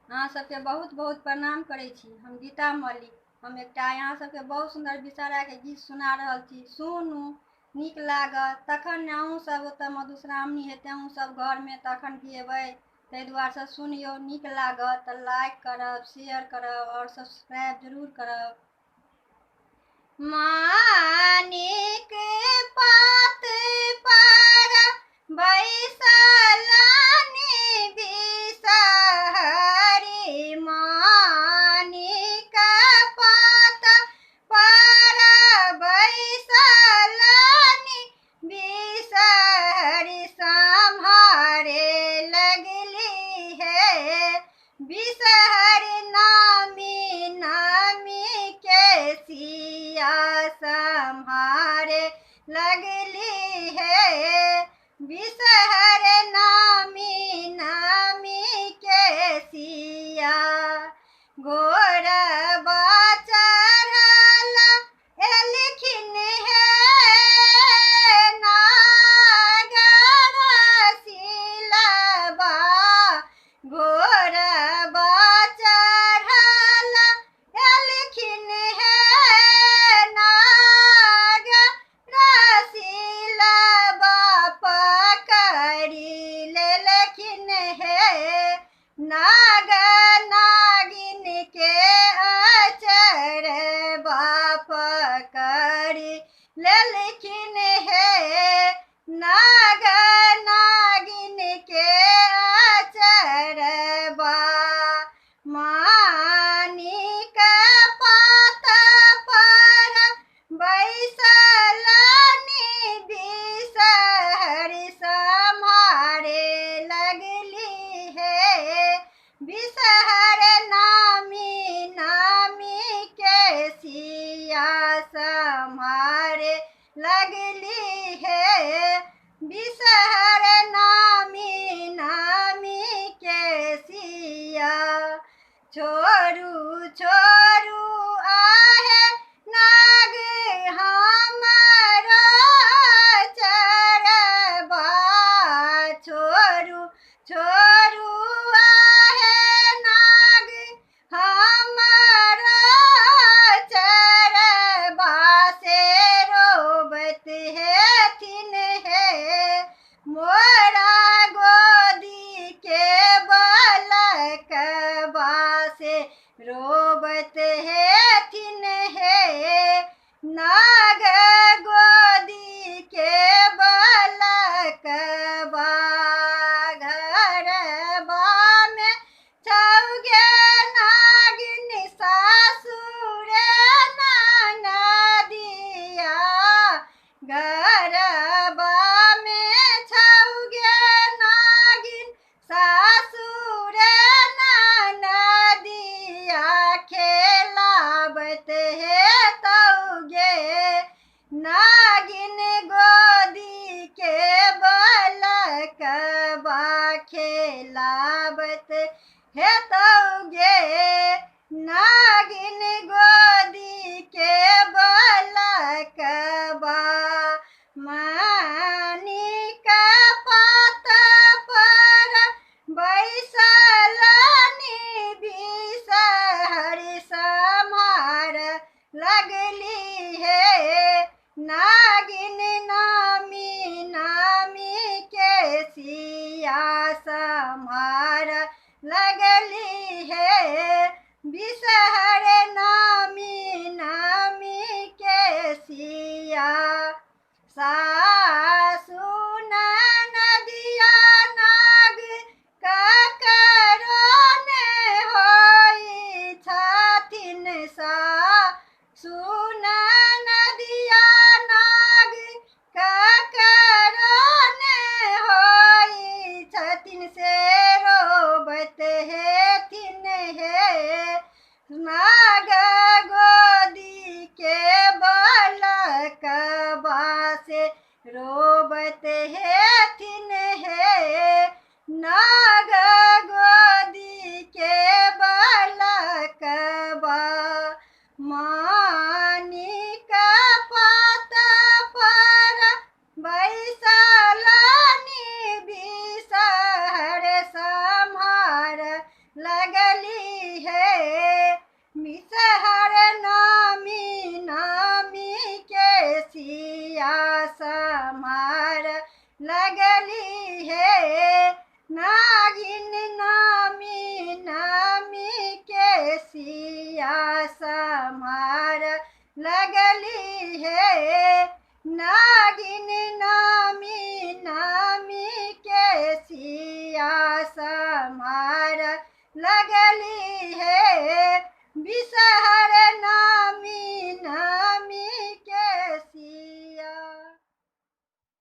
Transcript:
अहाँ सबके बहुत बहुत प्रणाम करै छी। हम गीता मलिक। हम एकटा अहाँ सबके बहुत सुंदर विषहराके गीत सुना रहल छी, सुनू, नीक लागत। तखन ने अहूँ सब ओतऽ मधुश्रावणी हेतै, अहूँ सब घरमे तखन गेबै। ताहि दुआरे से सुनियौ, नीक लागत तऽ लाइक करब, शेयर करब और सब्सक्राइब जरूर करब। मानिक पात पर बैसलनि बिषहरि, मानिक पात पर बैसलनि बिषहरि, सम्हारे लगली है बिषहरि नामी नामी के सिया, सम्हारे लगली है बिषहरि नामी नामी के सिया। घोड़बा चढ़ल एलखिन है नागर सिलबा, घोड़बा चढ़ल एलखिन है नागर सिलबा, पकड़ि लेलखिन है नाग नागिन के अचरबा, पकड़ि लेलखिन है नाग नागिन के अचरबा। मानिक पात पर बैसलनि बिषहरि, सम्हारे लगली है बिषहरि नामी नामी के सिया, सम्हारे लगली है बिषहरि नामी नामी के सिया। छोड़ू छोड़ू आहे नाग हमरो चरबा, छोड़ू छोड़ू आहे नाग हमरो चरबा, से रोबत हेथिन है मोरा गोदी के बालकबा, से रोबत हेथिन है नाग गोदी के बालकबा। घरबा में छौगे नागिन सासुर ननदिया, घरबा में छौगे नागिन सासुर ननदिया, खेलाबत हेतौगे नागिन गोदी के बालकबा, खेलाबत हेतौगे नागिन गोदी के बालकबा। मानिक पात पर बैसलनि बिषहरि, सम्हार लगली है नागिन नामी नामी के सिया, सम्हार लगली है बिषहरि नामी नामी के सिया। सासु ननदिया नाग ककरो ने होई छथिन, सासु ननदिया नाग ककरो ने होई छथिन, से रोबत हेथिन है नाग गोदी के बालकबा, से रोबत हेथिन है नाग गोदी के बालकबा। मानिक पात पर बैसलनि बिषहरि, सम्हार लगली लगली है नागिन नामी नामी के सिया समार लगली है विषहर नामी नामी